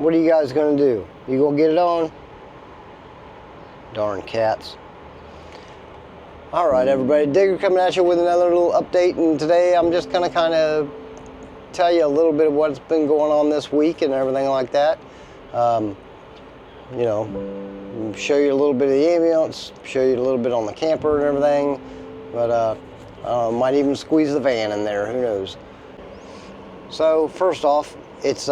What are you guys gonna do? You gonna get it on? Darn cats. All right, everybody, Digger coming at you with another little update, and today I'm just gonna kind of tell you a little bit of what's been going on this week and everything like that. You know, show you a little bit of the ambience, show you a little bit on the camper and everything, but might even squeeze the van in there, who knows. So first off, it's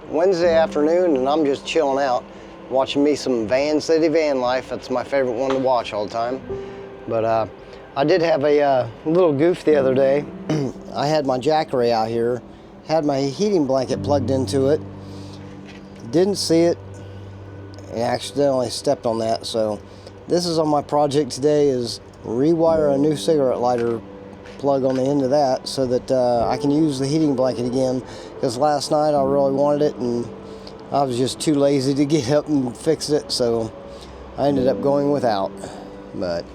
Wednesday afternoon and I'm just chilling out, watching me some Van City VanLife. That's my favorite one to watch all the time. But I did have a little goof the other day. I had my Jackery out here, had my heating blanket plugged into it, didn't see it, and accidentally stepped on that. So this is on my project today, is rewire a new cigarette lighter plug on the end of that so that I can use the heating blanket again, because last night I really wanted it and I was just too lazy to get up and fix it, so I ended up going without. But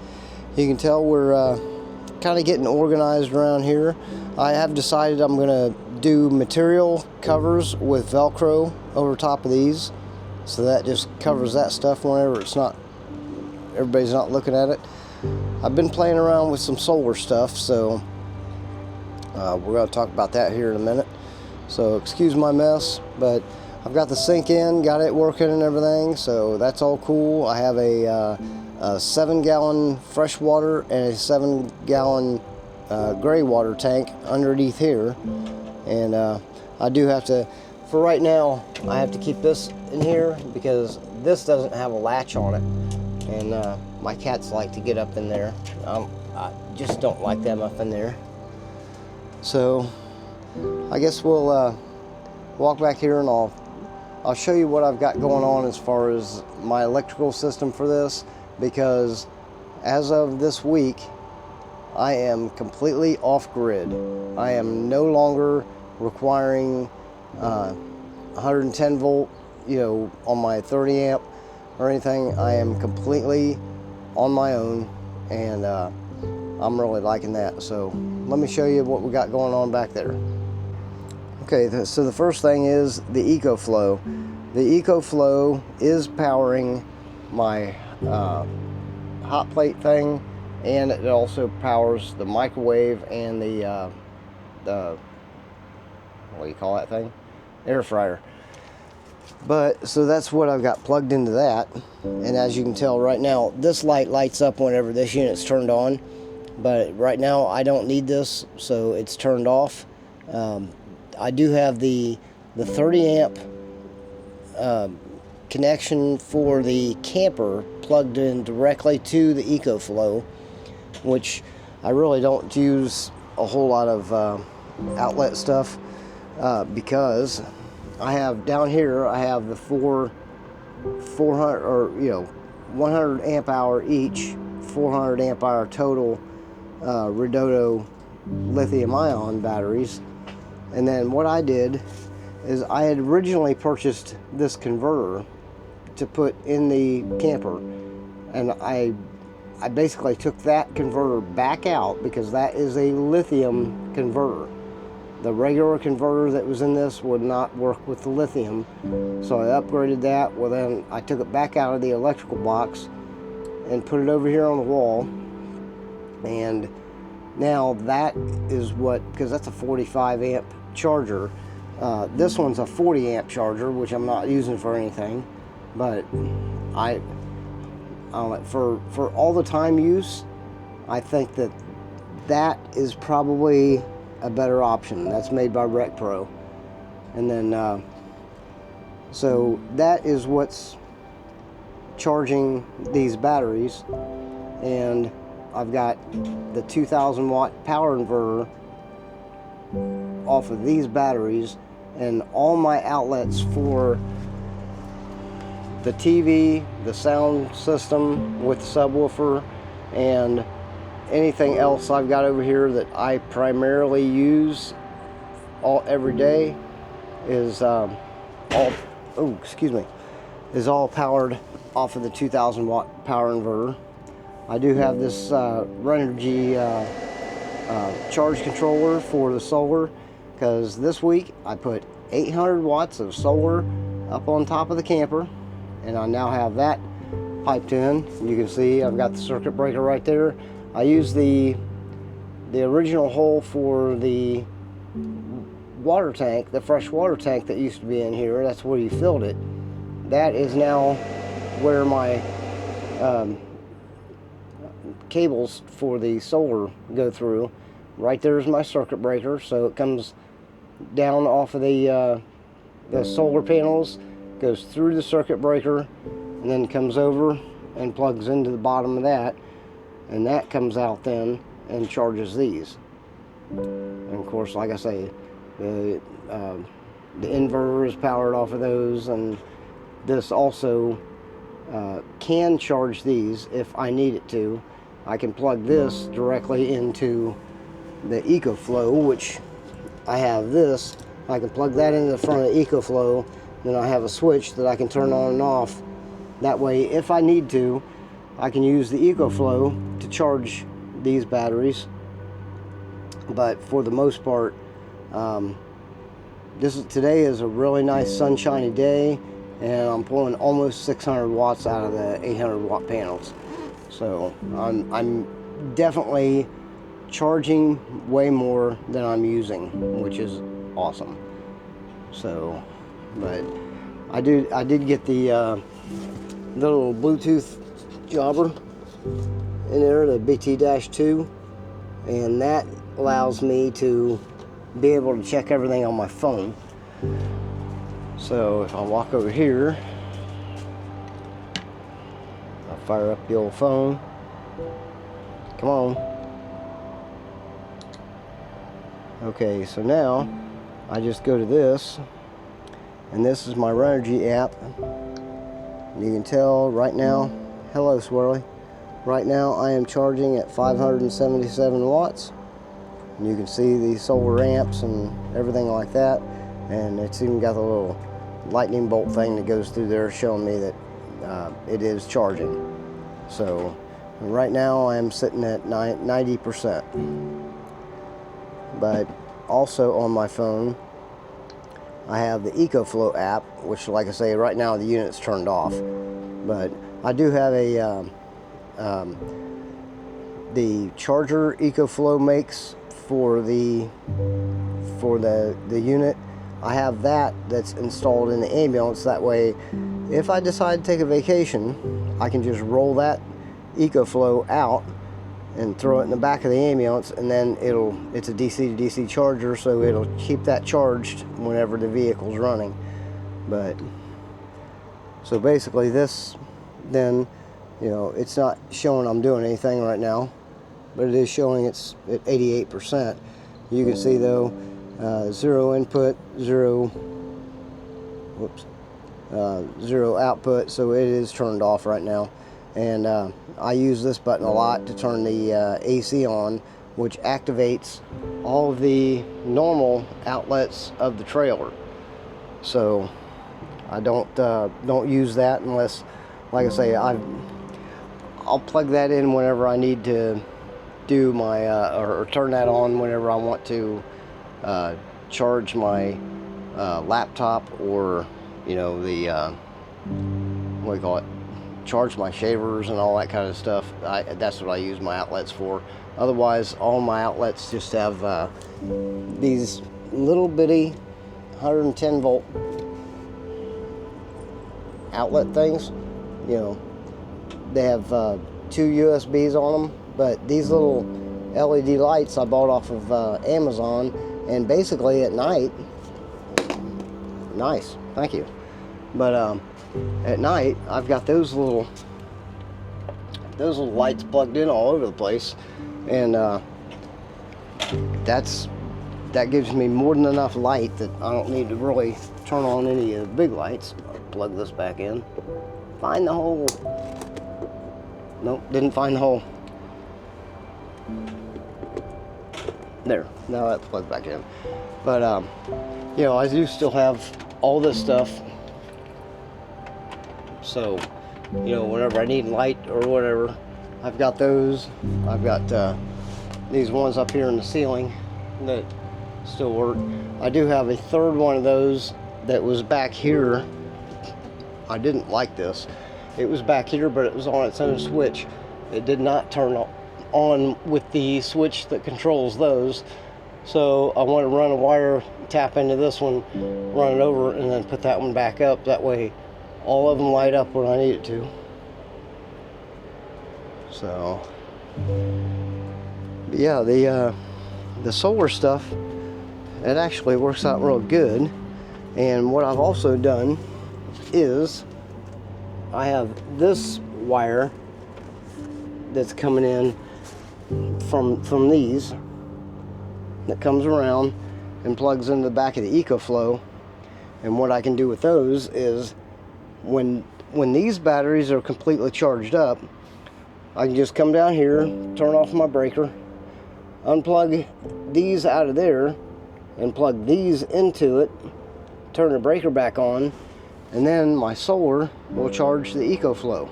you can tell we're kind of getting organized around here. I have decided I'm gonna do material covers with Velcro over top of these, so that just covers that stuff whenever everybody's not looking at it. I've been playing around with some solar stuff, so we're going to talk about that here in a minute. So excuse my mess, but I've got the sink in, got it working and everything, so that's all cool. I have a 7-gallon fresh water and a 7-gallon gray water tank underneath here, and I do have to, for right now, I have to keep this in here because this doesn't have a latch on it, and my cats like to get up in there. I just don't like them up in there. So I guess we'll walk back here and I'll show you what I've got going on as far as my electrical system for this, because as of this week I am completely off grid. I am no longer requiring 110 volt, you know, on my 30 amp or anything. I am completely on my own, and I'm really liking that. So let me show you what we got going on back there. Okay, so the first thing is the EcoFlow. The EcoFlow is powering my hot plate thing, and it also powers the microwave and the what do you call that thing? Air fryer. But so that's what I've got plugged into that, and as you can tell right now, this light lights up whenever this unit's turned on, but right now I don't need this, so it's turned off. I do have the 30 amp connection for the camper plugged in directly to the EcoFlow, which I really don't use a whole lot of outlet stuff, because I have down here, I have the 400 or 100 amp hour each, 400 amp hour total Redodo lithium ion batteries. And then what I did is I had originally purchased this converter to put in the camper, and I basically took that converter back out because that is a lithium converter. The regular converter that was in this would not work with the lithium, so I upgraded that. Well, then I took it back out of the electrical box and put it over here on the wall, and now that is what, because that's a 45 amp charger. This one's a 40 amp charger, which I'm not using for anything, but I don't know, for all the time use, I think that is probably a better option. That's made by Rec Pro. And then so that is what's charging these batteries, and I've got the 2000 watt power inverter off of these batteries, and all my outlets for the TV, the sound system with the subwoofer, and anything else I've got over here that I primarily use every day is all powered off of the 2000 watt power inverter. I do have this Renogy charge controller for the solar, because this week I put 800 watts of solar up on top of the camper, and I now have that piped in. You can see I've got the circuit breaker right there. I use the original hole for the water tank, the fresh water tank that used to be in here. That's where you filled it. That is now where my cables for the solar go through. Right there's my circuit breaker, so it comes down off of the solar panels, goes through the circuit breaker, and then comes over and plugs into the bottom of that, and that comes out then and charges these. And of course, like I say, the inverter is powered off of those, and this also can charge these if I need it to. I can plug this directly into the EcoFlow, which I have this. I can plug that into the front of EcoFlow, then I have a switch that I can turn on and off. That way, if I need to, I can use the EcoFlow to charge these batteries. But for the most part, today is a really nice sunshiny day, and I'm pulling almost 600 watts out of the 800 watt panels. So I'm definitely charging way more than I'm using, which is awesome. So, but I did get the little Bluetooth jobber in there, the BT-2, and that allows me to be able to check everything on my phone. So if I walk over here, I'll fire up the old phone. Come on. Okay, so now I just go to this, and this is my Renogy app. You can tell right now, hello Swirly, right now I am charging at 577 watts. And you can see the solar amps and everything like that, and it's even got a little lightning bolt thing that goes through there showing me that it is charging. So right now I am sitting at 90%. But also on my phone I have the EcoFlow app, which, like I say, right now the unit's turned off. But I do have a the charger EcoFlow makes for the unit. I have that's installed in the ambulance. That way, if I decide to take a vacation, I can just roll that EcoFlow out and throw it in the back of the ambulance, and then it's a DC to DC charger, so it'll keep that charged whenever the vehicle's running. But so basically this, then, you know, it's not showing I'm doing anything right now, but it is showing it's at 88%. You can see though, zero input, zero output, so it is turned off right now. And I use this button a lot to turn the AC on, which activates all of the normal outlets of the trailer. So I don't use that unless, like I say, I'll plug that in whenever I need to do my or turn that on whenever I want to charge my laptop, or, you know, the what do you call it, charge my shavers and all that kind of stuff. That's what I use my outlets for. Otherwise, all my outlets just have these little bitty 110 volt outlet things. You know, they have 2 USBs on them, but these little LED lights I bought off of Amazon, and basically at night, nice, thank you. But at night, I've got those little lights plugged in all over the place, and that gives me more than enough light that I don't need to really turn on any of the big lights. I'll plug this back in. Find the hole. Nope, didn't find the hole. There, now that's plugged back in. But you know, I do still have all this stuff. So, you know, whenever I need light or whatever, I've got those. I've got these ones up here in the ceiling that still work. I do have a third one of those that was back here I didn't like this. It was back here, but it was on its own switch. It did not turn on with the switch that controls those. So I want to run a wire, tap into this one, run it over, and then put that one back up. That way all of them light up when I need it to. So, but yeah, the solar stuff, it actually works out real good. And what I've also done is I have this wire that's coming in from these that comes around and plugs into the back of the EcoFlow. And what I can do with those is when these batteries are completely charged up, I can just come down here, turn off my breaker, unplug these out of there, and plug these into it, turn the breaker back on, and then my solar will charge the EcoFlow.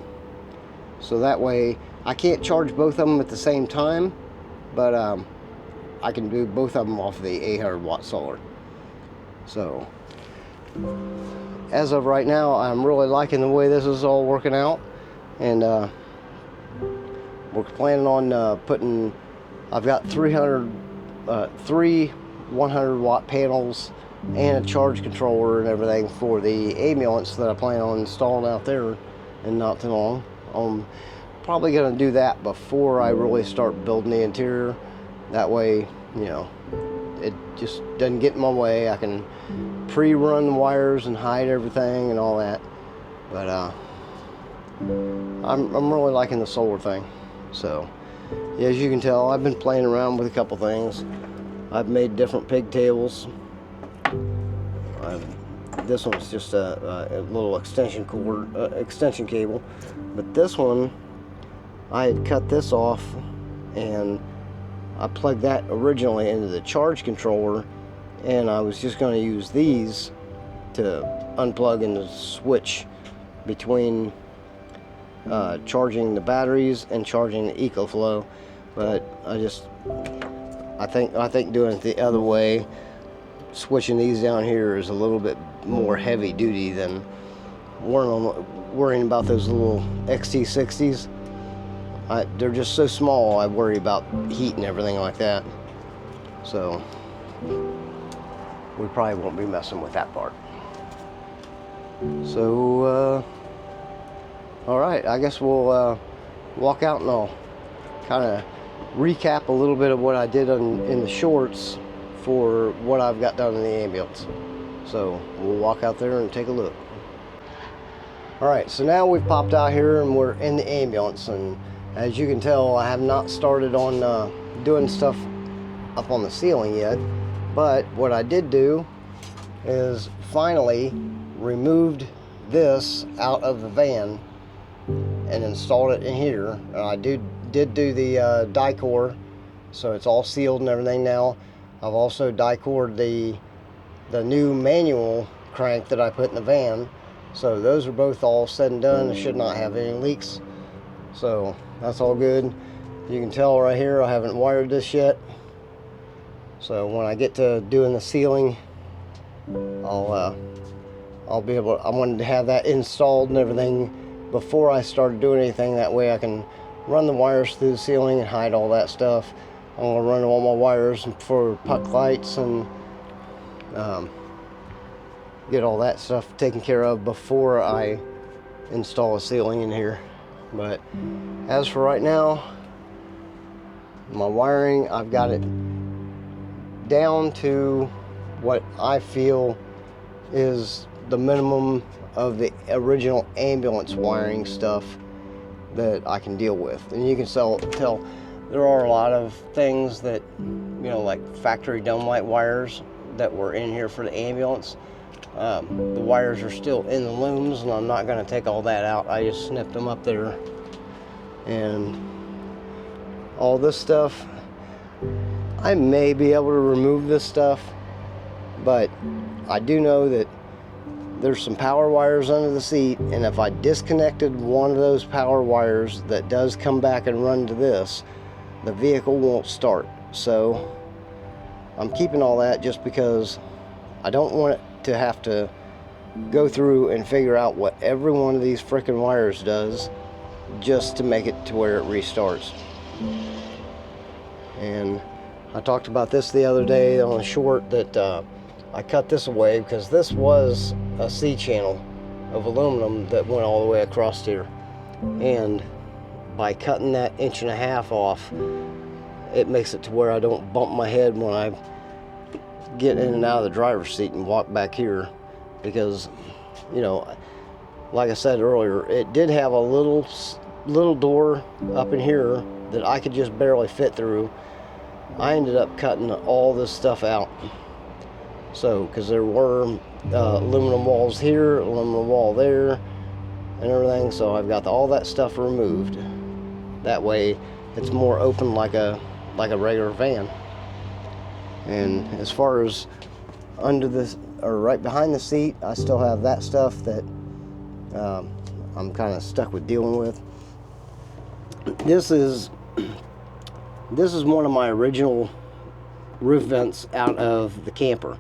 So that way, I can't charge both of them at the same time, but I can do both of them off of the 800 watt solar. So, as of right now, I'm really liking the way this is all working out, and we're planning on putting, I've got three 100 watt panels and a charge controller and everything for the ambulance that I plan on installing out there in not too long. I'm probably going to do that before I really start building the interior. That way, you know, it just doesn't get in my way. I can pre-run the wires and hide everything and all that. But I'm really liking the solar thing. So, yeah, as you can tell, I've been playing around with a couple things. I've made different pigtails. This one's just a little extension cord, extension cable. But this one, I had cut this off, and I plugged that originally into the charge controller, and I was just going to use these to unplug and switch between charging the batteries and charging the EcoFlow. But I think doing it the other way, switching these down here, is a little bit more heavy duty than worrying about those little XT60s. They're just so small, I worry about heat and everything like that. So we probably won't be messing with that part. So all right, I guess we'll walk out and I'll kind of recap a little bit of what I did in the shorts for what I've got done in the ambulance. So we'll walk out there and take a look. All right, so now we've popped out here and we're in the ambulance, and as you can tell, I have not started on doing stuff up on the ceiling yet. But what I did do is finally removed this out of the van and installed it in here. I did do the die-core, so it's all sealed and everything now. I've also die-cored the new manual crank that I put in the van. So those are both all said and done. I should not have any leaks. So that's all good. You can tell right here I haven't wired this yet. So when I get to doing the ceiling, I'll be able to, I wanted to have that installed and everything before I started doing anything. That way I can run the wires through the ceiling and hide all that stuff. I'm going to run all my wires for puck lights and get all that stuff taken care of before I install a ceiling in here. But as for right now, my wiring, I've got it down to what I feel is the minimum of the original ambulance wiring stuff that I can deal with. And you can tell there are a lot of things that, you know, like factory dome light wires that were in here for the ambulance. The wires are still in the looms, and I'm not going to take all that out. I just snipped them up there. And all this stuff, I may be able to remove this stuff, but I do know that there's some power wires under the seat, and if I disconnected one of those power wires that does come back and run to this, the vehicle won't start. So I'm keeping all that just because I don't want it to have to go through and figure out what every one of these freaking wires does just to make it to where it restarts. And I talked about this the other day on a short that I cut this away because this was a C channel of aluminum that went all the way across here. And by cutting that 1.5 inches off, it makes it to where I don't bump my head when I get in and out of the driver's seat and walk back here. Because, you know, like I said earlier, it did have a little door up in here that I could just barely fit through. I ended up cutting all this stuff out. So, because there were aluminum walls here, aluminum wall there, and everything. So I've got all that stuff removed. That way, it's more open like a regular van. And as far as under this, or right behind the seat, I still have that stuff that I'm kind of stuck with dealing with. This is one of my original roof vents out of the camper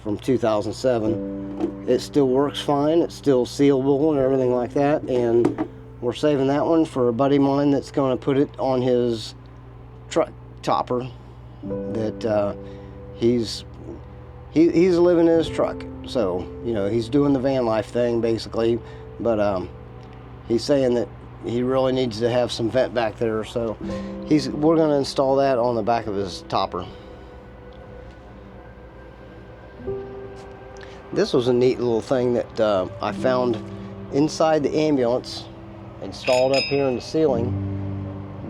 from 2007. It still works fine. It's still sealable and everything like that. And we're saving that one for a buddy of mine that's going to put it on his truck topper. That he's living in his truck. So, you know, he's doing the VanLife thing basically. But he's saying that he really needs to have some vent back there. So we're going to install that on the back of his topper. This was a neat little thing that I found inside the ambulance, installed up here in the ceiling,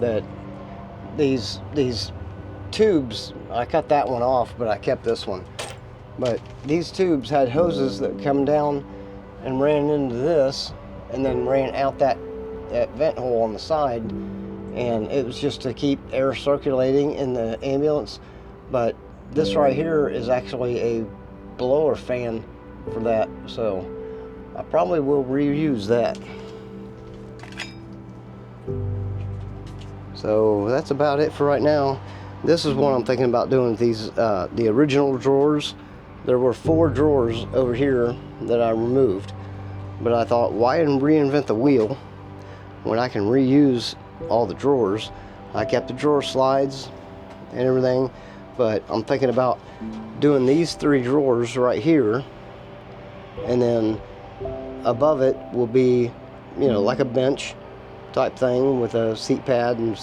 that these tubes, I cut that one off, but I kept this one. But these tubes had hoses that come down and ran into this, and then ran out that vent hole on the side, and it was just to keep air circulating in the ambulance. But this right here is actually a blower fan for that, so I probably will reuse that. So that's about it for right now. This is what I'm thinking about doing with these the original drawers. There were 4 drawers over here that I removed, but I thought, why reinvent the wheel when I can reuse all the drawers? I kept the drawer slides and everything, but I'm thinking about doing these 3 drawers right here, and then above it will be, you know, like a bench type thing with a seat pad and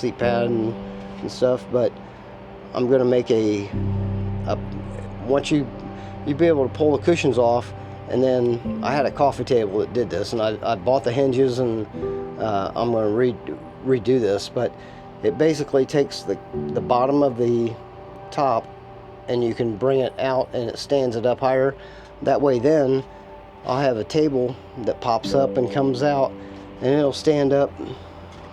stuff. But I'm gonna make a once you'd be able to pull the cushions off. And then I had a coffee table that did this, and I bought the hinges, and I'm going to redo this. But it basically takes the bottom of the top, and you can bring it out, and it stands it up higher. That way then I'll have a table that pops up and comes out, and it'll stand up,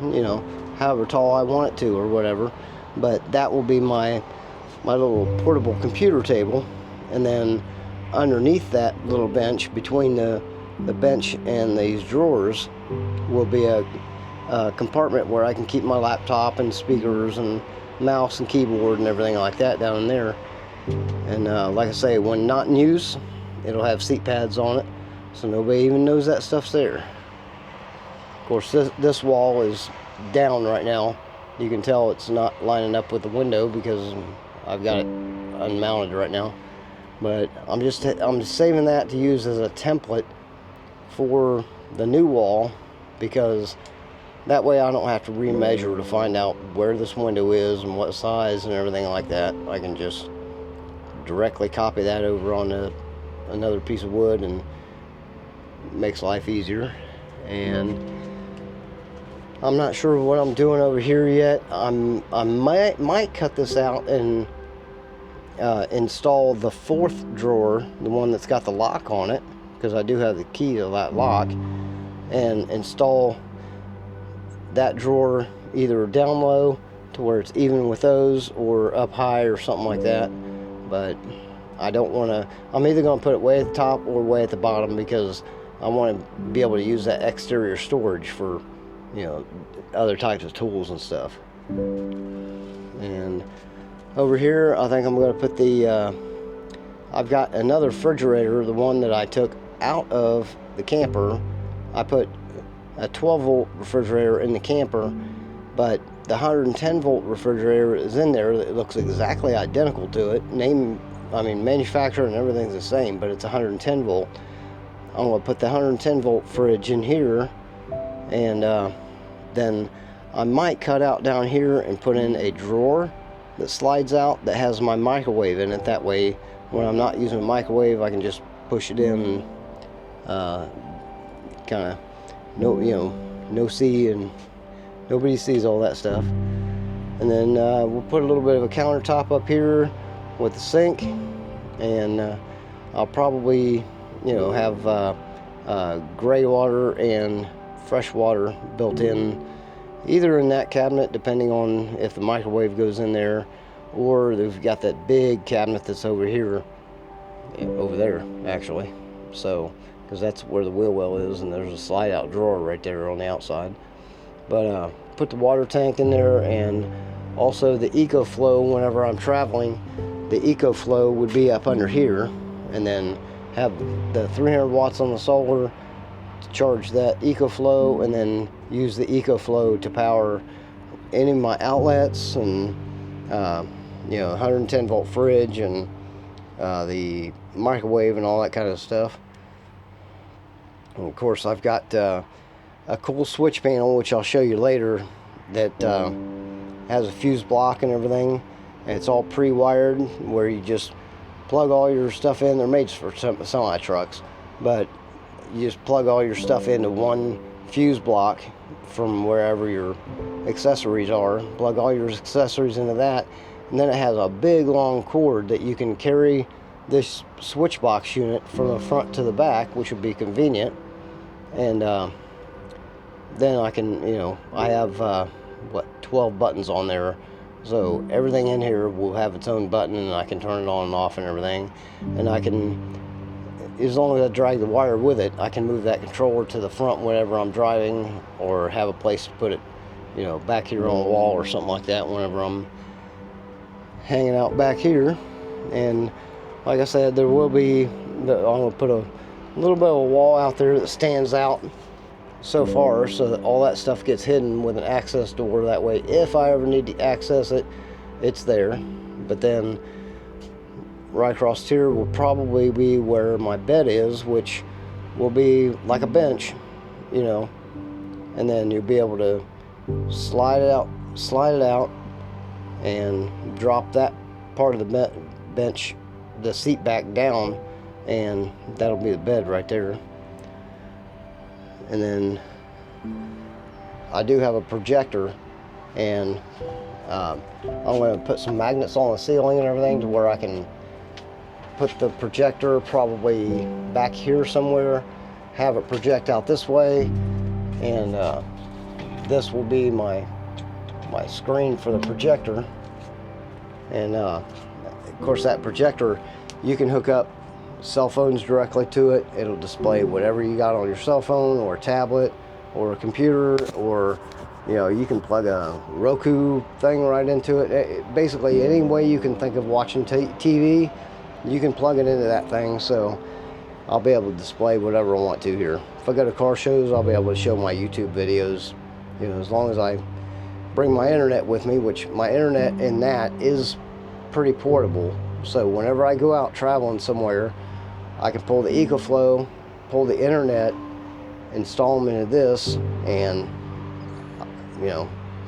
you know, however tall I want it to or whatever. But that will be my little portable computer table. And then underneath that little bench, between the bench and these drawers, will be a compartment where I can keep my laptop and speakers and mouse and keyboard and everything like that down in there. And like I say, when not in use, it'll have seat pads on it, so nobody even knows that stuff's there. Of course, this wall is down right now. You can tell it's not lining up with the window because I've got it unmounted right now. But I'm just saving that to use as a template for the new wall, because that way I don't have to remeasure to find out where this window is and what size and everything like that. I can just directly copy that over on another piece of wood, and it makes life easier. And I'm not sure what I'm doing over here yet. I might cut this out and install the 4th drawer, the one that's got the lock on it, because I do have the key to that lock, and install that drawer either down low to where it's even with those, or up high or something like that. But I don't want to, I'm either going to put it way at the top or way at the bottom, because I want to be able to use that exterior storage for, you know, other types of tools and stuff. And over here, I think I'm going to put the I've got another refrigerator, the one that I took out of the camper. I put a 12 volt refrigerator in the camper, but the 110 volt refrigerator is in there. It looks exactly identical to it. Manufacturer and everything's the same, but it's 110 volt. I'm going to put the 110 volt fridge in here, and then I might cut out down here and put in a drawer that slides out that has my microwave in it. That way, when I'm not using a microwave, I can just push it in, kind of no see, and nobody sees all that stuff. And then we'll put a little bit of a countertop up here with the sink, and I'll probably have gray water and fresh water built in, either in that cabinet, depending on if the microwave goes in there, or they've got that big cabinet that's over here, over there actually. So, because that's where the wheel well is, and there's a slide out drawer right there on the outside. But put the water tank in there, and also the EcoFlow. Whenever I'm traveling, the EcoFlow would be up under here, and then have the 300 watts on the solar to charge that EcoFlow, and then use the EcoFlow to power any of my outlets, and 110 volt fridge, and the microwave and all that kind of stuff. And of course, I've got a cool switch panel, which I'll show you later, that has a fuse block and everything, and it's all pre-wired, where you just plug all your stuff in. They're made for semi trucks, but you just plug all your stuff into one fuse block from wherever your accessories are. Plug all your accessories into that, and then it has a big long cord that you can carry this switch box unit from the front to the back, which would be convenient. And then I can, I have 12 buttons on there, so everything in here will have its own button, and I can turn it on and off and everything. And I can, as long as I drag the wire with it, I can move that controller to the front whenever I'm driving, or have a place to put it, back here on the wall or something like that whenever I'm hanging out back here. And like I said, there will be, I'm going to put a little bit of a wall out there that stands out so far, so that all that stuff gets hidden with an access door. That way, if I ever need to access it, it's there. But then right across here will probably be where my bed is, which will be like a bench, and then you'll be able to slide it out and drop that part of the bench, the seat back down, and that'll be the bed right there. And then I do have a projector, and I'm going to put some magnets on the ceiling and everything to where I can put the projector probably back here somewhere, have it project out this way, and this will be my screen for the projector. And of course, that projector, you can hook up cell phones directly to it. It'll display whatever you got on your cell phone or tablet or a computer, or you can plug a Roku thing right into it. Basically, any way you can think of watching TV, you can plug it into that thing. So I'll be able to display whatever I want to here. If I go to car shows, I'll be able to show my YouTube videos, as long as I bring my internet with me, which my internet in that is pretty portable. So whenever I go out traveling somewhere, I can pull the EcoFlow, pull the internet, install them into this, and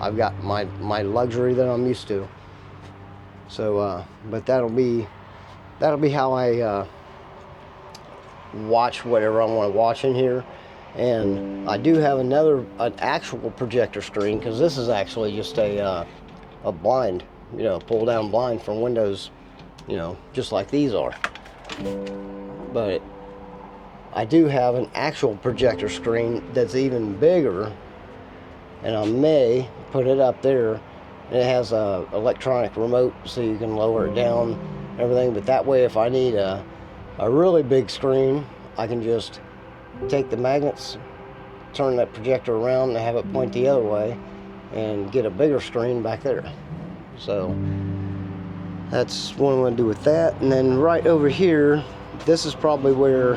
I've got my luxury that I'm used to. So but that'll be how I watch whatever I want to watch in here. And I do have an actual projector screen, because this is actually just a blind, pull down blind from windows, just like these are. But I do have an actual projector screen that's even bigger, and I may put it up there. And it has a electronic remote, so you can lower it down, everything. But that way, if I need a really big screen, I can just take the magnets, turn that projector around, and have it point the other way, and get a bigger screen back there. So that's what I'm going to do with that. And then right over here, this is probably where,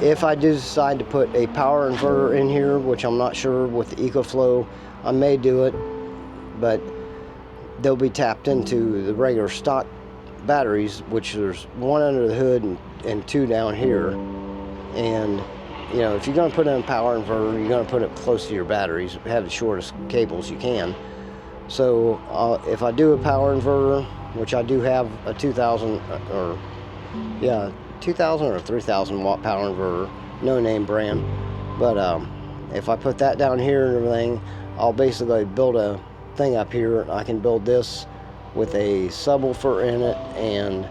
if I do decide to put a power inverter in here, which I'm not sure with the EcoFlow, I may do it, but they'll be tapped into the regular stock batteries, which there's one under the hood and two down here. And you know, if you're going to put in a power inverter, you're going to put it close to your batteries, have the shortest cables you can. So if I do a power inverter, which I do have a 2000 or 3000 watt power inverter, no name brand, but if I put that down here and everything, I'll basically build a thing up here. I can build this with a subwoofer in it and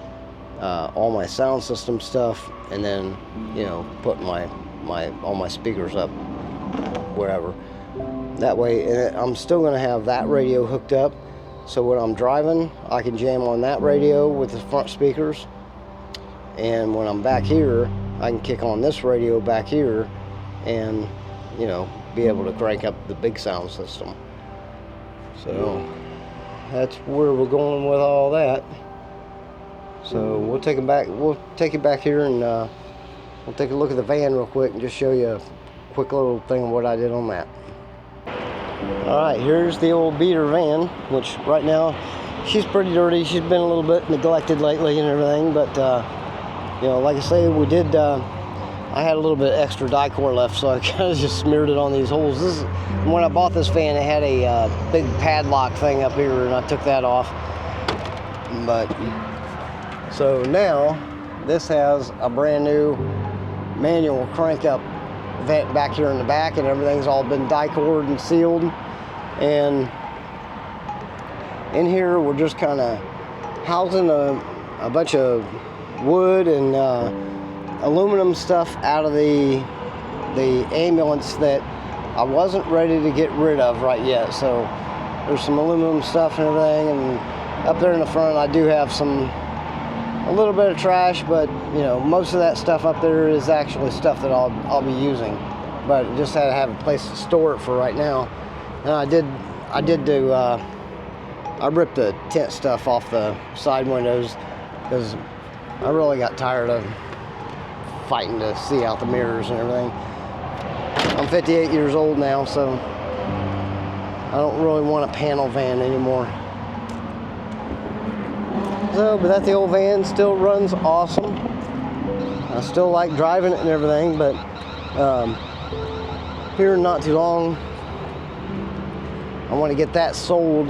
all my sound system stuff, and then, you know, put all my speakers up wherever. That way, and I'm still going to have that radio hooked up, so when I'm driving I can jam on that radio with the front speakers, and when I'm back here I can kick on this radio back here and, you know, be able to crank up the big sound system. So that's where we're going with all that. So we'll take it back here, and we'll take a look at the van real quick and just show you a quick little thing of what I did on that. Alright, here's the old beater van, which right now she's pretty dirty. She's been a little bit neglected lately and everything, but you know, like I say, we did I had a little bit extra Dicor left, so I kind of just smeared it on these holes. This is, when I bought this van, it had a big padlock thing up here, and I took that off. But so now this has a brand new manual crank up vent back here in the back, and everything's all been Dicored and sealed. And in here we're just kind of housing a bunch of wood and aluminum stuff out of the ambulance that I wasn't ready to get rid of right yet. So there's some aluminum stuff and everything, and up there in the front I do have a little bit of trash, but you know, most of that stuff up there is actually stuff that I'll be using, but just had to have a place to store it for right now. And I ripped the tent stuff off the side windows because I really got tired of fighting to see out the mirrors and everything. I'm 58 years old now, so I don't really want a panel van anymore. So, but that the old van still runs awesome. I still like driving it and everything, but here not too long, I want to get that sold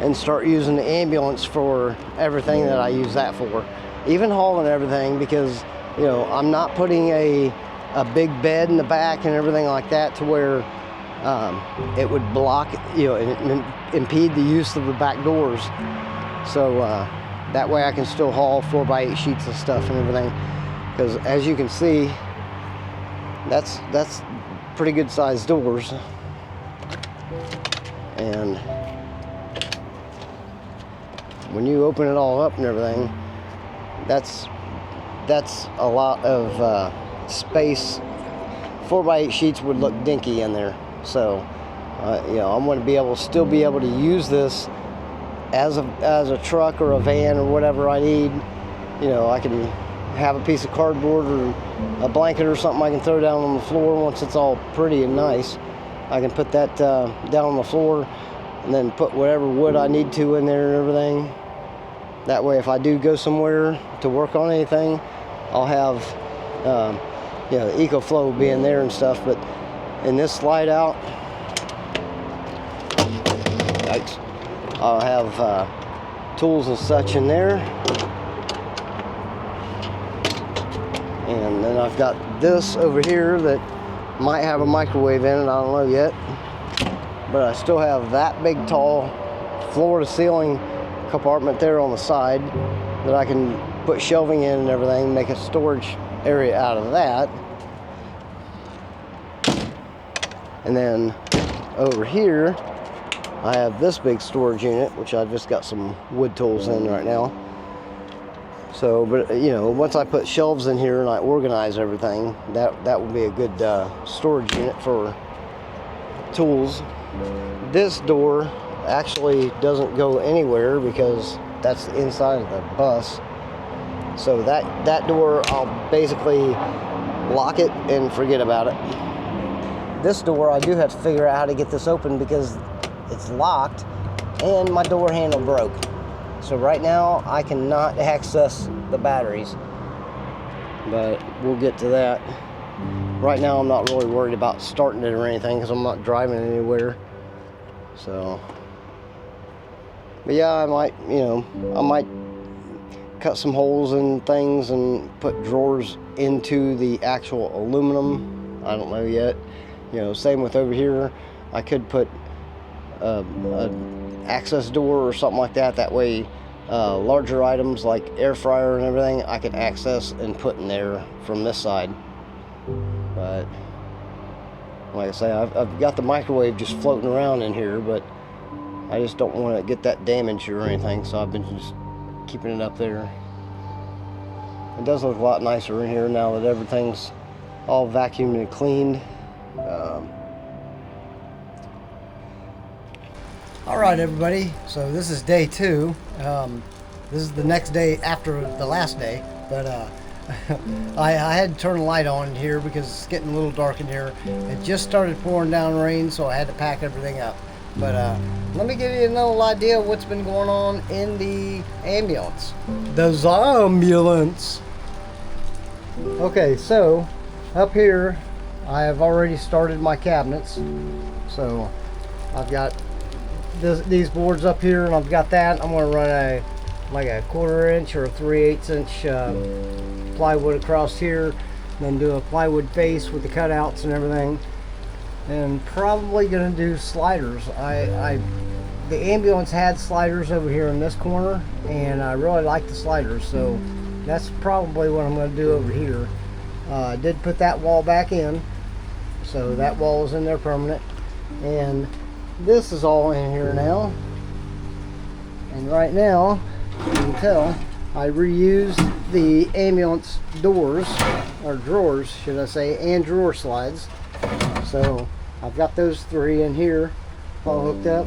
and start using the ambulance for everything that I use that for, even hauling everything, because you know, I'm not putting a big bed in the back and everything like that to where it would block, you know, and impede the use of the back doors. So that way I can still haul 4x8 sheets of stuff and everything, because as you can see, that's pretty good sized doors. And when you open it all up and everything, that's a lot of space. 4x8 sheets would look dinky in there. So you know, I'm going to still be able to use this as a truck or a van or whatever I need. You know, I can have a piece of cardboard or a blanket or something I can throw down on the floor once it's all pretty and nice. I can put that down on the floor and then put whatever wood I need to in there and everything. That way, if I do go somewhere to work on anything, I'll have you know, the EcoFlow being there and stuff. But in this slide out, yikes, I'll have tools and such in there. And then I've got this over here that might have a microwave in it, I don't know yet. But I still have that big tall floor to ceiling compartment there on the side that I can put shelving in and everything, make a storage area out of that. And then over here I have this big storage unit, which I've just got some wood tools in right now. So, but you know, once I put shelves in here and I organize everything, that will be a good storage unit for tools. This door actually doesn't go anywhere because that's the inside of the bus. So that door I'll basically lock it and forget about it. This door, I do have to figure out how to get this open because it's locked and my door handle broke. So right now I cannot access the batteries, but we'll get to that. Right now I'm not really worried about starting it or anything because I'm not driving anywhere. So, but yeah, I might, I might cut some holes in things and put drawers into the actual aluminum. I don't know yet. Same with over here. I could put an access door or something like that. That way, larger items like air fryer and everything, I can access and put in there from this side. But like I say, I've got the microwave just floating around in here, but I just don't want to get that damaged or anything, so I've been just keeping it up there. It does look a lot nicer in here now that everything's all vacuumed and cleaned. Alright everybody, so this is day 2. This is the next day after the last day, but I had to turn the light on here because it's getting a little dark in here. It just started pouring down rain, so I had to pack everything up. But let me give you another idea of what's been going on in the ambulance. The Zombulance. Okay, so up here I have already started my cabinets. So I've got these boards up here, and I've got that. I'm going to run a 1/4 inch or a 3/8 inch plywood across here, then do a plywood face with the cutouts and everything, and probably going to do sliders. The ambulance had sliders over here in this corner, and I really like the sliders, so that's probably what I'm going to do over here. I did put that wall back in, so that wall is in there permanent, and this is all in here now. And right now, you can tell, I reused the ambulance doors, or drawers should I say, and drawer slides. So I've got those 3 in here all hooked up.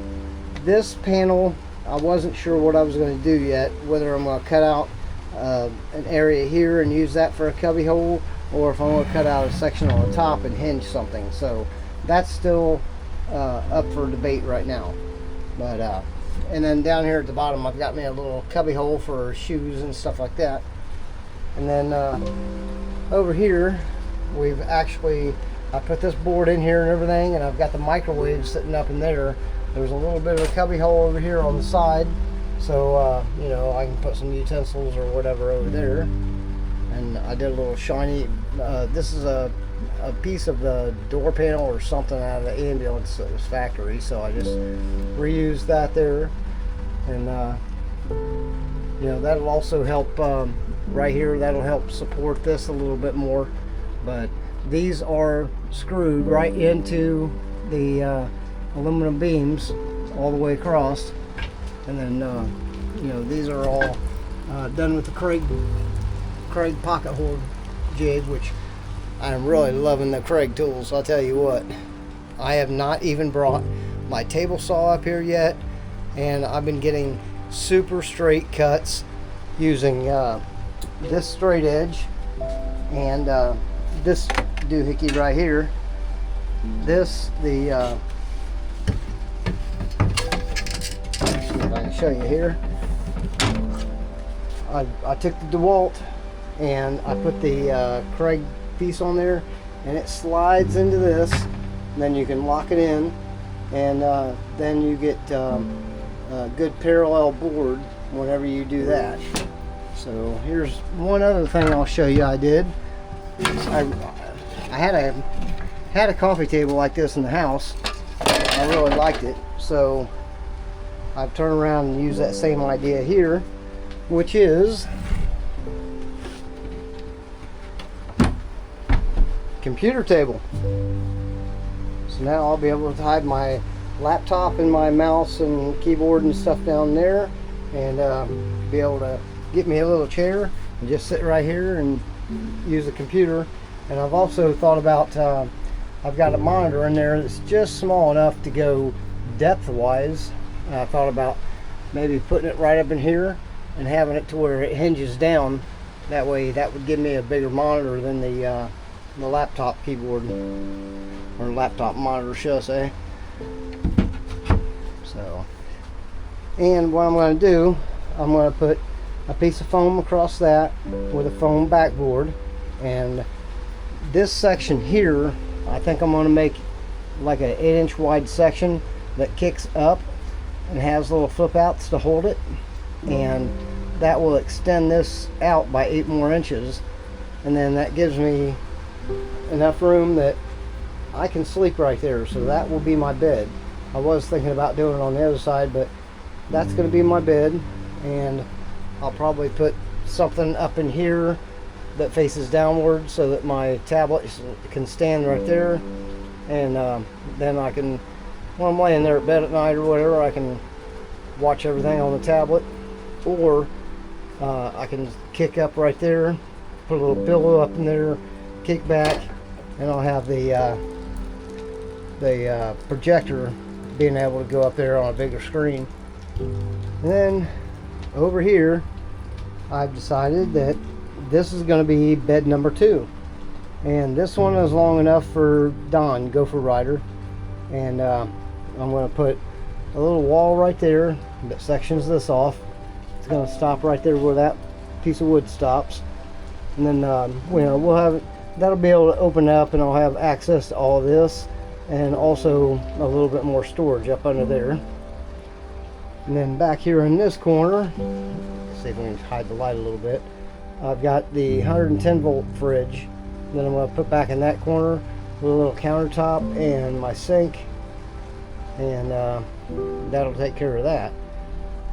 This panel, I wasn't sure what I was going to do yet, whether I'm going to cut out an area here and use that for a cubby hole, or if I'm going to cut out a section on the top and hinge something. So that's still up for debate right now. But and then down here at the bottom I've got me a little cubby hole for shoes and stuff like that. And then over here I put this board in here and everything, and I've got the microwave sitting up in there. There's a little bit of a cubby hole over here on the side, so I can put some utensils or whatever over there. And I did a little shiny, this is a piece of the door panel or something out of the ambulance factory, so I just reused that there. And that'll also help right here. That'll help support this a little bit more. But these are screwed right into the aluminum beams all the way across, and then these are all done with the Craig pocket hole jig, which I'm really loving the Craig tools. I'll tell you what, I have not even brought my table saw up here yet, and I've been getting super straight cuts using this straight edge and this doohickey right here. This, see if I can show you here. I took the DeWalt and I put the Craig piece on there, and it slides into this, and then you can lock it in, and then you get a good parallel board whenever you do that. So here's one other thing I'll show you I did. I had a coffee table like this in the house. I really liked it, so I've turned around and used that same idea here, which is computer table. So now I'll be able to hide my laptop and my mouse and keyboard and stuff down there, and be able to get me a little chair and just sit right here and use the computer. And I've also thought about I've got a monitor in there that's just small enough to go depth wise, and I thought about maybe putting it right up in here and having it to where it hinges down. That way that would give me a bigger monitor than the the laptop keyboard, or laptop monitor, shall I say. So, and what I'm going to do, I'm going to put a piece of foam across that with a foam backboard, and this section here, I think I'm going to make like an 8-inch wide section that kicks up and has little flip outs to hold it, and that will extend this out by 8 more inches, and then that gives me enough room that I can sleep right there. So that will be my bed. I was thinking about doing it on the other side, but that's going to be my bed, and I'll probably put something up in here that faces downward so that my tablet can stand right there, and then I can, when I'm laying there at bed at night or whatever, I can watch everything on the tablet, or I can kick up right there, put a little pillow up in there, kick back, and I'll have the projector being able to go up there on a bigger screen. And then over here, I've decided that this is going to be bed number 2, and this one is long enough for Don, Gopher Rider, and I'm going to put a little wall right there that sections this off. It's going to stop right there where that piece of wood stops, and then we'll have that'll be able to open up, and I'll have access to all of this, and also a little bit more storage up under there. And then back here in this corner, see if we can hide the light a little bit, I've got the 110 volt fridge that I'm going to put back in that corner with a little countertop and my sink, and that'll take care of that.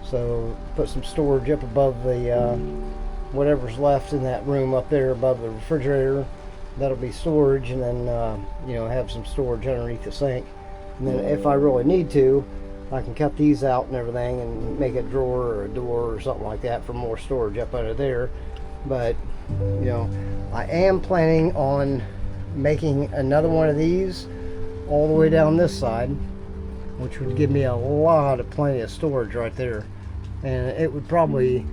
So put some storage up above the whatever's left in that room up there above the refrigerator. That'll be storage, and then have some storage underneath the sink. And then if I really need to, I can cut these out and everything and make a drawer or a door or something like that for more storage up under there. But I am planning on making another one of these all the way down this side, which would give me plenty of storage right there, and it would probably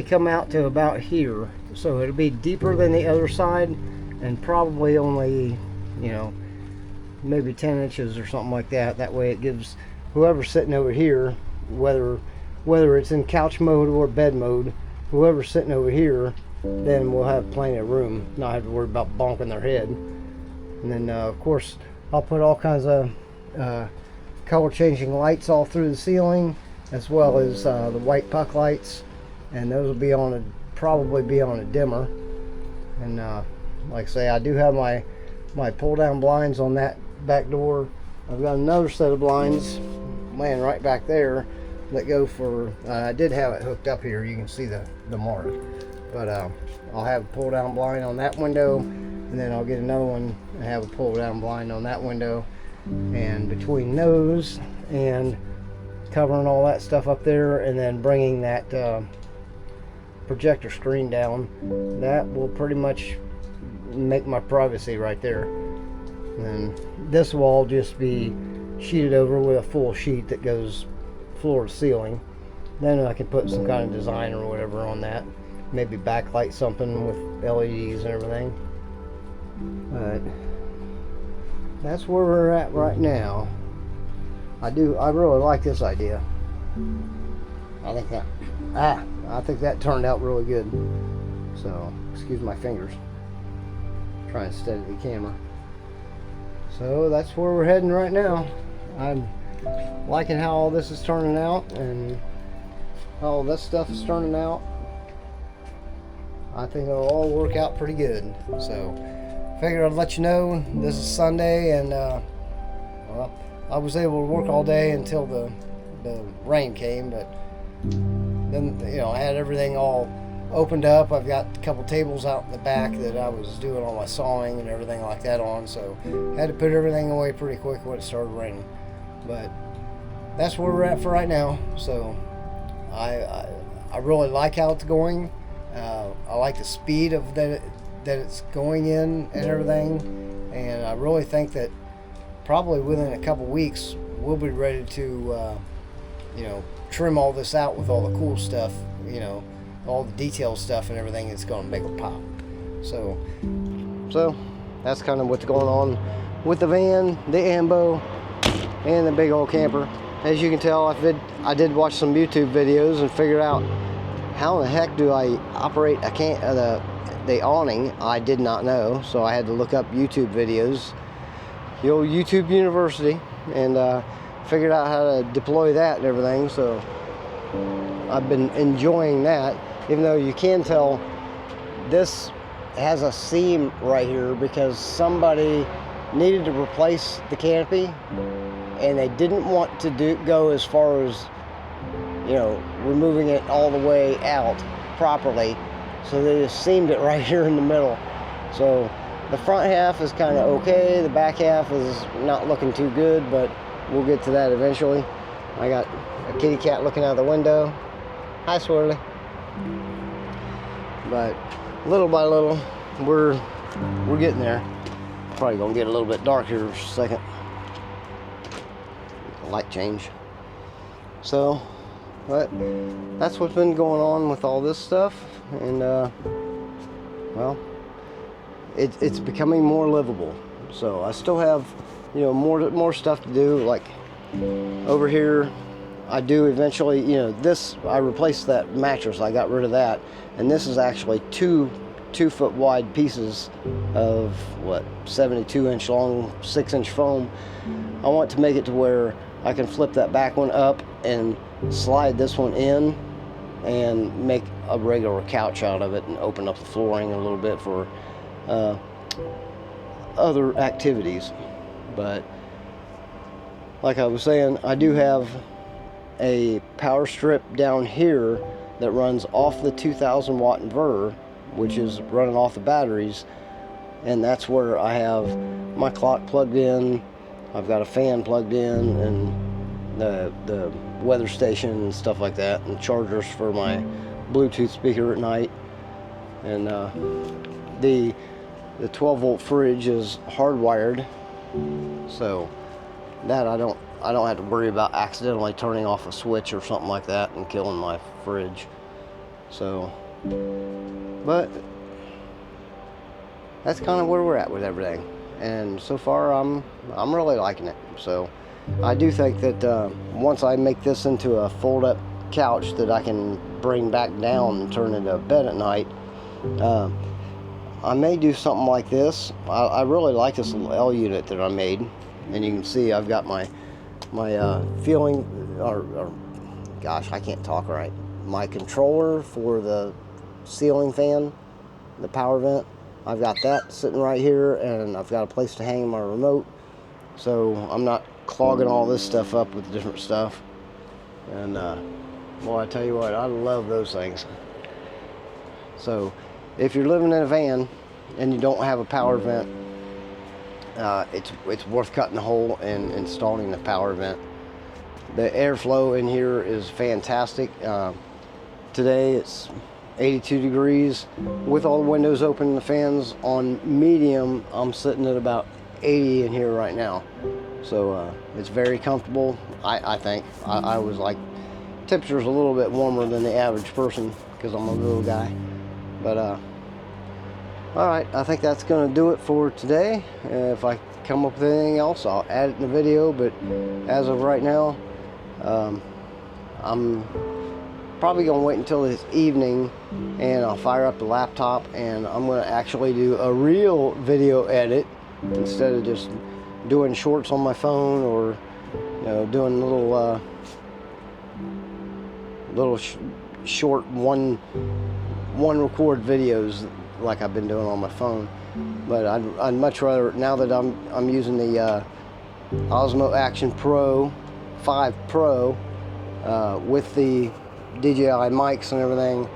come out to about here. So it'll be deeper than the other side, and probably only maybe 10 inches or something like that. That way it gives whoever's sitting over here, whether it's in couch mode or bed mode, whoever's sitting over here, then we'll have plenty of room, not have to worry about bonking their head. And then of course I'll put all kinds of color changing lights all through the ceiling, as well as the white puck lights, and those will probably be on a dimmer. And like I say, I do have my pull down blinds on that back door. I've got another set of blinds laying right back there that go for, I did have it hooked up here, you can see the mark, but I'll have a pull down blind on that window, and then I'll get another one and have a pull down blind on that window, and between those and covering all that stuff up there, and then bringing that projector screen down, that will pretty much make my privacy right there. And this will all just be sheeted over with a full sheet that goes floor to ceiling. Then I can put some kind of design or whatever on that, maybe backlight something with LEDs and everything. But that's where we're at right now. I really like this idea. I think that turned out really good. So excuse my fingers, trying to steady the camera. So that's where we're heading right now. I'm liking how all this is turning out, and how all this stuff is turning out. I think it'll all work out pretty good. So figured I'd let you know. This is Sunday, and well, I was able to work all day until the rain came, but then I had everything all opened up. I've got a couple tables out in the back that I was doing all my sawing and everything like that on, so had to put everything away pretty quick when it started raining. But that's where we're at for right now. So I really like how it's going. I like the speed of that it's going in and everything, and I really think that probably within a couple weeks we'll be ready to trim all this out with all the cool stuff, all the detail stuff and everything. It's going to make it pop. So So that's kind of what's going on with the van, the Ambo, and the big old camper. As you can tell, I did watch some YouTube videos and figured out how in the heck do I operate the awning. I did not know, so I had to look up YouTube videos, the old YouTube University, and figured out how to deploy that and everything. So I've been enjoying that, even though you can tell this has a seam right here because somebody needed to replace the canopy and they didn't want to go as far as, you know, removing it all the way out properly, so they just seamed it right here in the middle. So the front half is kind of okay, the back half is not looking too good, but we'll get to that eventually. I got a kitty cat looking out the window. Hi, Swirly. But little by little, we're getting there. Probably gonna get a little bit dark here in a second. Light change. So, but that's what's been going on with all this stuff, and well, it's becoming more livable. So I still have, you know, more stuff to do. Like over here, I do eventually, you know, this, I replaced that mattress. I got rid of that, and this is actually two 2-foot wide pieces of what, 72-inch long, 6-inch foam. I want to make it to where I can flip that back one up and slide this one in and make a regular couch out of it and open up the flooring a little bit for other activities. But like I was saying, I do have a power strip down here that runs off the 2000 watt inverter, which is running off the batteries, and that's where I have my clock plugged in. I've got a fan plugged in, and the weather station and stuff like that, and chargers for my Bluetooth speaker at night. And the 12-volt fridge is hardwired, so that I don't have to worry about accidentally turning off a switch or something like that and killing my fridge. So, but that's kind of where we're at with everything, and so far I'm really liking it. So I do think that once I make this into a fold-up couch that I can bring back down and turn into a bed at night, I may do something like this. I really like this little L unit that I made, and you can see I've got my feeling, or gosh, I can't talk right. My controller for the ceiling fan, the power vent, I've got that sitting right here, and I've got a place to hang my remote, so I'm not clogging all this stuff up with different stuff. And well, I tell you what, I love those things. So if you're living in a van and you don't have a power vent, it's worth cutting a hole and installing the power vent. The airflow in here is fantastic. Today it's 82 degrees with all the windows open and the fans on medium. I'm sitting at about 80 in here right now, so it's very comfortable. I think I was like, temperature's a little bit warmer than the average person because I'm a little guy. But all right, I think that's going to do it for today. If I come up with anything else, I'll add it in the video, but as of right now, I'm probably going to wait until this evening, and I'll fire up the laptop, and I'm going to actually do a real video edit instead of just doing shorts on my phone, or you know, doing little short one record videos like I've been doing on my phone. But I'd much rather, now that I'm using the Osmo Action Pro 5 Pro with the DJI mics and everything,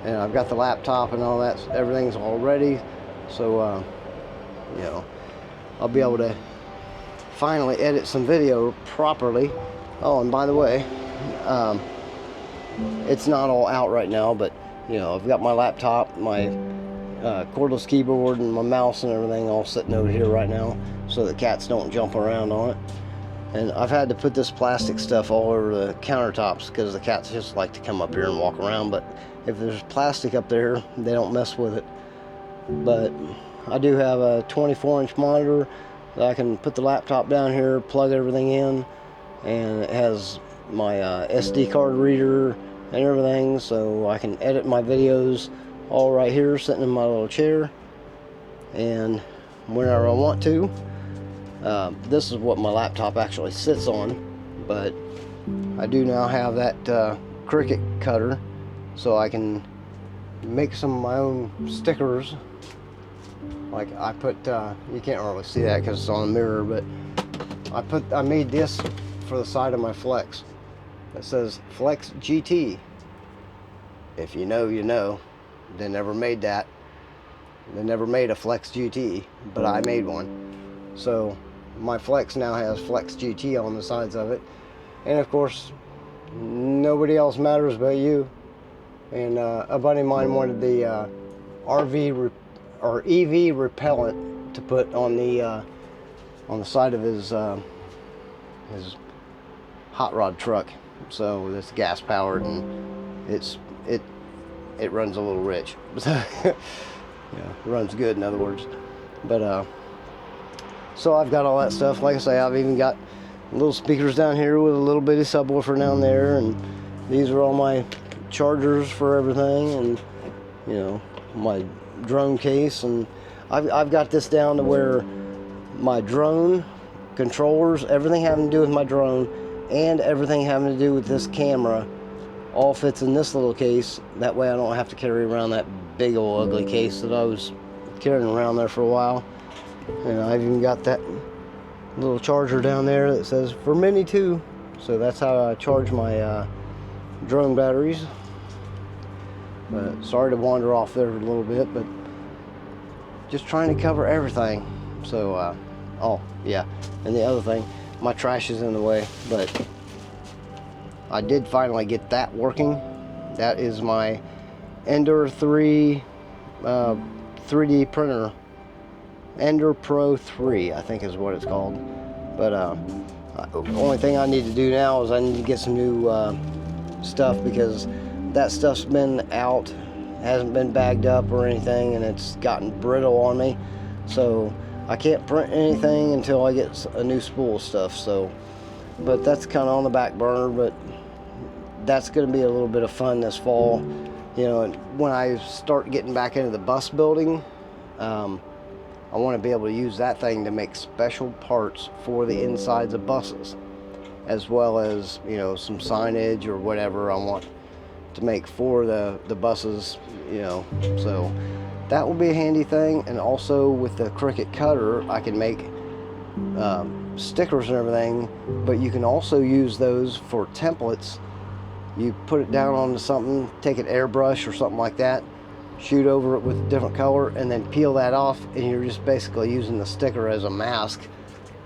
and I've got the laptop and all that, everything's all ready. So you know, I'll be able to finally edit some video properly. Oh, and by the way, it's not all out right now, but you know, I've got my laptop, my cordless keyboard, and my mouse and everything all sitting over here right now, so the cats don't jump around on it. And I've had to put this plastic stuff all over the countertops because the cats just like to come up here and walk around, but if there's plastic up there, they don't mess with it. But I do have a 24-inch monitor that I can put the laptop down here, plug everything in, and it has my SD card reader and everything, so I can edit my videos all right here sitting in my little chair and whenever I want to. This is what my laptop actually sits on, but I do now have that Cricut cutter, so I can make some of my own stickers. Like I put, you can't really see that because it's on a mirror, but I made this for the side of my Flex. It says Flex GT. If you know, you know. They never made that. They never made a Flex GT, but I made one. So my Flex now has Flex GT on the sides of it. And of course, nobody else matters but you. And a buddy of mine wanted the EV repellent to put on the side of his hot rod truck. So it's gas powered and it runs a little rich. Yeah, it runs good, in other words. But so I've got all that stuff. Like I say, I've even got little speakers down here with a little bitty subwoofer down there, and these are all my chargers for everything, and you know, my drone case. And I've got this down to where my drone controllers, everything having to do with my drone and everything having to do with this camera all fits in this little case. That way I don't have to carry around that big old ugly case that I was carrying around there for a while. And I've even got that little charger down there that says for Mini 2. So that's how I charge my drone batteries. But sorry to wander off there a little bit, but just trying to cover everything. So oh yeah, and the other thing, my trash is in the way, but I did finally get that working. That is my Ender 3 3D printer. Ender Pro 3, I think is what it's called. But the only thing I need to do now is I need to get some new stuff, because that stuff's been out, hasn't been bagged up or anything, and it's gotten brittle on me. So I can't print anything until I get a new spool of stuff. So, but that's kind of on the back burner, but that's going to be a little bit of fun this fall. You know, when I start getting back into the bus building, I want to be able to use that thing to make special parts for the insides of buses, as well as, you know, some signage or whatever I want to make for the buses, you know. So that will be a handy thing. And also with the Cricut cutter, I can make stickers and everything, but you can also use those for templates. You put it down onto something, take an airbrush or something like that, shoot over it with a different color, and then peel that off, and you're just basically using the sticker as a mask,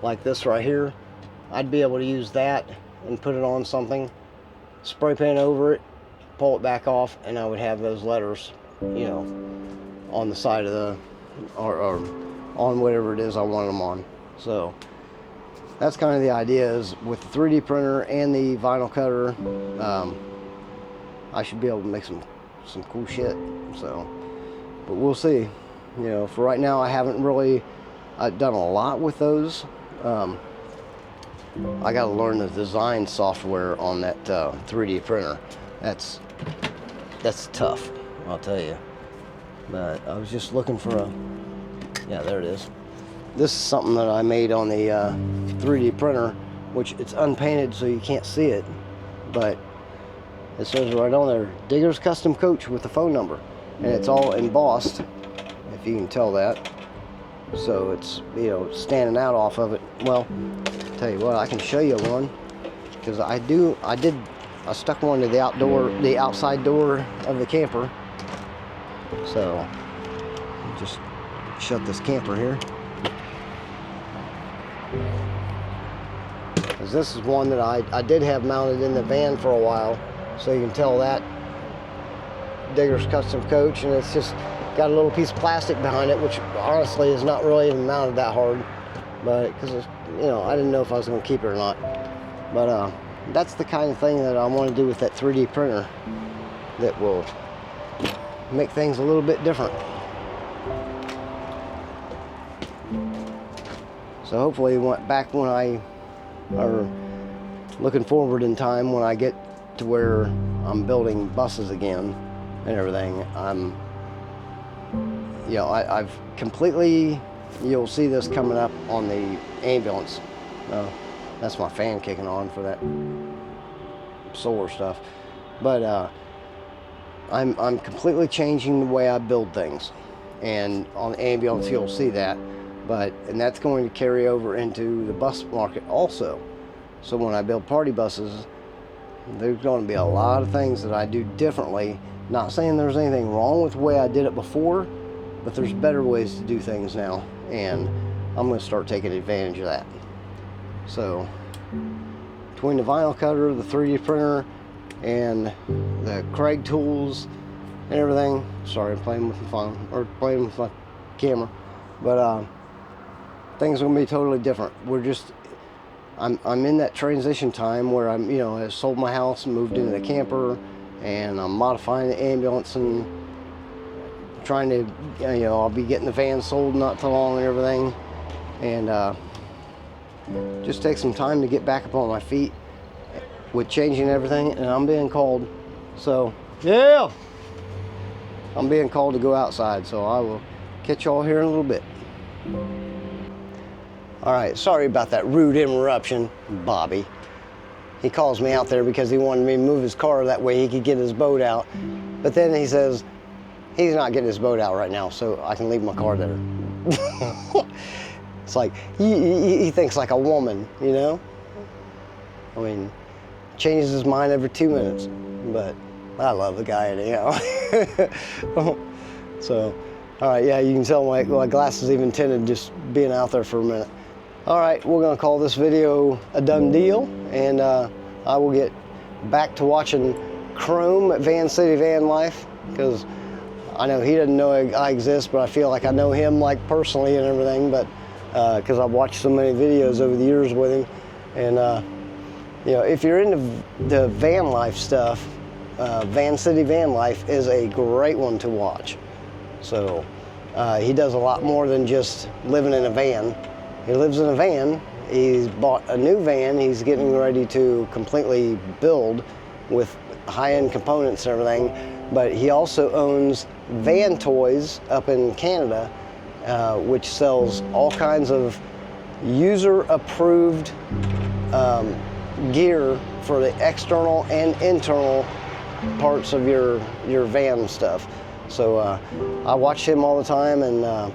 like this right here. I'd be able to use that and put it on something, spray paint over it, pull it back off, and I would have those letters, you know, on the side of the, or on whatever it is I want them on. So that's kind of the idea, is with the 3D printer and the vinyl cutter, I should be able to make some cool shit. So, but we'll see. You know, for right now I haven't really done a lot with those. I got to learn the design software on that 3D printer. That's tough, I'll tell you. But I was just looking for a, yeah, there it is. This is something that I made on the 3D printer, which it's unpainted so you can't see it, but it says right on there, Digger's Custom Coach, with the phone number, and it's all embossed, if you can tell that. So it's, you know, standing out off of it. Well, tell you what, I can show you one, because I stuck one to the outside door of the camper. So just shut this camper here. Because this is one that I did have mounted in the van for a while, so you can tell that Digger's Custom Coach, and it's just got a little piece of plastic behind it, which honestly is not really even mounted that hard, but because it's, you know, I didn't know if I was going to keep it or not. But that's the kind of thing that I want to do with that 3D printer that will make things a little bit different. So hopefully back when or looking forward in time when I get to where I'm building buses again and everything, I've completely, you'll see this coming up on the ambulance. That's my fan kicking on for that solar stuff. But I'm completely changing the way I build things, and on the ambulance you'll see that. And that's going to carry over into the bus market also. So when I build party buses, there's going to be a lot of things that I do differently. Not saying there's anything wrong with the way I did it before, but there's better ways to do things now, and I'm going to start taking advantage of that. So between the vinyl cutter, the 3D printer, and the Craig tools and everything, sorry, I'm playing with my phone, or playing with my camera, but things are going to be totally different. I'm in that transition time where I sold my house and moved into the camper, and I'm modifying the ambulance and trying to, I'll be getting the van sold not too long and everything, and just take some time to get back up on my feet with changing everything. And I'm being called, so yeah, I'm being called to go outside, so I will catch y'all here in a little bit. All right, sorry about that rude interruption, Bobby. He calls me out there because he wanted me to move his car that way he could get his boat out. But then he says he's not getting his boat out right now, so I can leave my car there. It's like, he thinks like a woman, you know? I mean, changes his mind every 2 minutes, but I love the guy anyhow. So, all right, yeah, you can tell my glasses even tinted just being out there for a minute. All right, we're gonna call this video a done deal, and I will get back to watching Chrome at Van City VanLife, because I know he doesn't know I exist, but I feel like I know him like personally and everything, but because I've watched so many videos over the years with him. And if you're into the van life stuff, Van City VanLife is a great one to watch. So he does a lot more than just living in a van. He lives in a van. He's bought a new van. He's getting ready to completely build with high-end components and everything. But he also owns Van Toys up in Canada, which sells all kinds of user-approved gear for the external and internal parts of your van stuff. So I watch him all the time, and a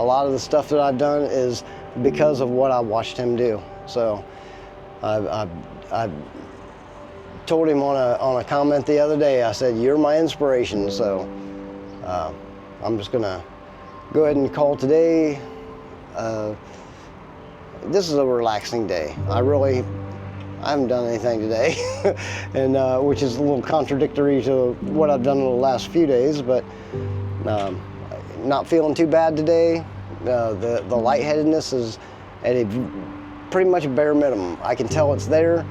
lot of the stuff that I've done is because of what I watched him do. So I told him on a comment the other day, I said, you're my inspiration. So I'm just gonna go ahead and call today. This is a relaxing day. I haven't done anything today, and which is a little contradictory to what I've done in the last few days, but not feeling too bad today. The lightheadedness is at a pretty much bare minimum. I can tell it's there,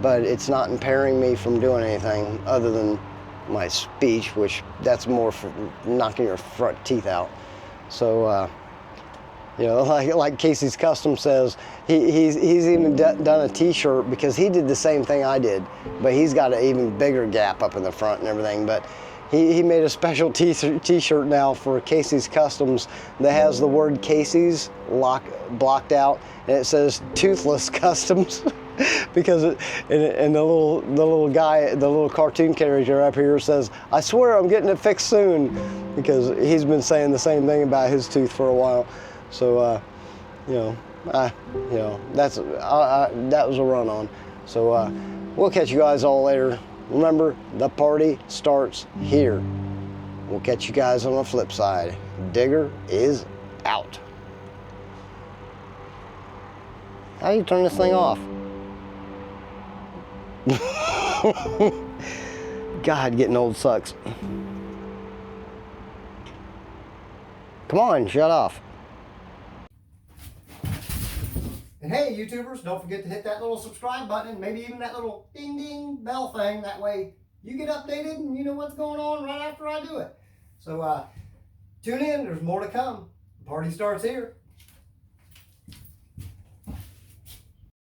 but it's not impairing me from doing anything other than my speech, which that's more for knocking your front teeth out. So like Casey's Custom says, he's even done a t-shirt, because he did the same thing I did, but he's got an even bigger gap up in the front and everything. But he made a special t-shirt now for Casey's Customs that has the word Casey's blocked out, and it says Toothless Customs. Because and the little guy, the little cartoon character up here says, I swear I'm getting it fixed soon, because he's been saying the same thing about his tooth for a while. So that was a run on. So we'll catch you guys all later. Remember, the party starts here. We'll catch you guys on the flip side. Digger is out. How do you turn this thing off? God, getting old sucks. Come on, shut off. And hey, YouTubers, don't forget to hit that little subscribe button, and maybe even that little ding ding bell thing. That way you get updated and you know what's going on right after I do it. So tune in, there's more to come. The party starts here.